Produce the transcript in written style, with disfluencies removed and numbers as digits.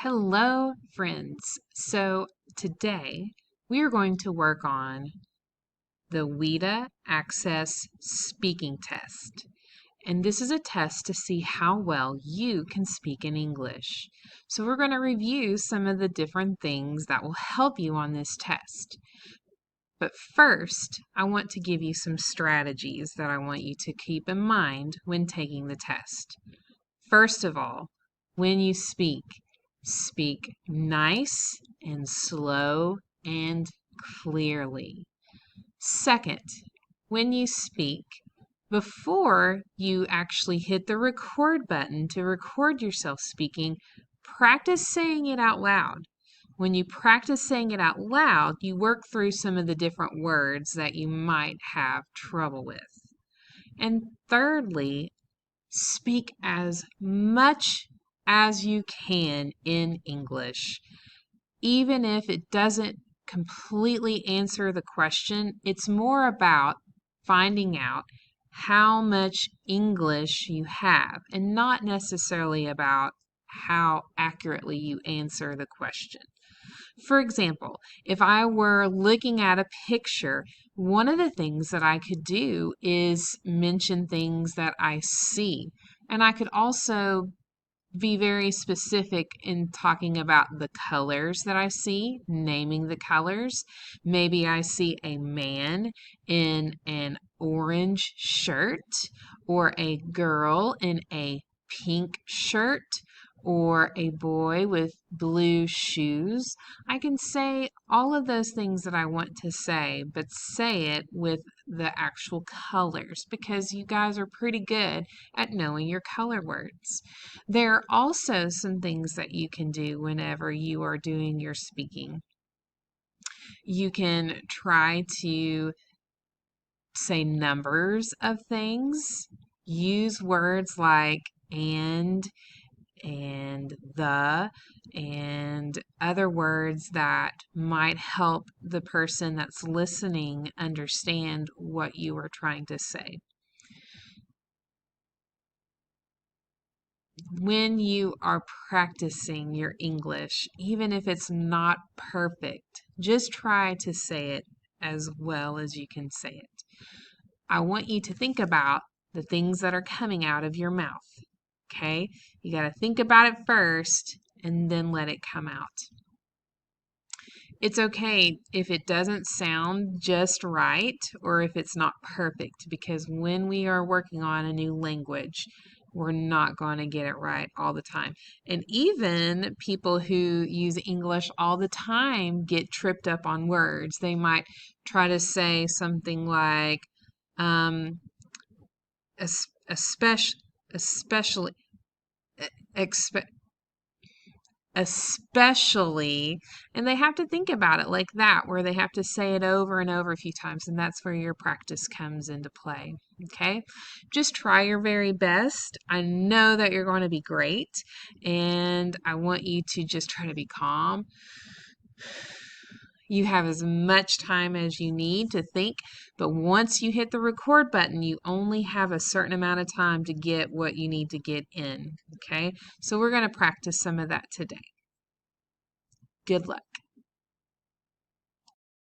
Hello, friends. So today we are going to work on the WIDA Access Speaking Test. And this is a test to see how well you can speak in English. So we're going to review some of the different things that will help you on this test. But first, I want to give you some strategies that I want you to keep in mind when taking the test. First of all, when you speak nice and slow and clearly. Second, when you speak, before you actually hit the record button to record yourself speaking, practice saying it out loud. When you practice saying it out loud, you work through some of the different words that you might have trouble with. And thirdly, speak as much as you can in English. Even if it doesn't completely answer the question, it's more about finding out how much English you have and not necessarily about how accurately you answer the question. For example, if I were looking at a picture, one of the things that I could do is mention things that I see. And I could also be very specific in talking about the colors that I see, naming the colors. Maybe I see a man in an orange shirt, or a girl in a pink shirt, or a boy with blue shoes. I can say all of those things that I want to say, but say it with the actual colors because you guys are pretty good at knowing your color words. There are also some things that you can do whenever you are doing your speaking. You can try to say numbers of things. Use words like and the, and other words that might help the person that's listening understand what you are trying to say. When you are practicing your English, even if it's not perfect, just try to say it as well as you can say it. I want you to think about the things that are coming out of your mouth. Okay? You got to think about it first and then let it come out. It's okay if it doesn't sound just right or if it's not perfect, because when we are working on a new language, we're not going to get it right all the time. And even people who use English all the time get tripped up on words. They might try to say something like, especially, and they have to think about it like that, where they have to say it over and over a few times, and that's where your practice comes into play. Okay? Just try your very best. I know that you're going to be great, and I want you to just try to be calm. You have as much time as you need to think, but once you hit the record button, you only have a certain amount of time to get what you need to get in, okay? So we're going to practice some of that today. Good luck.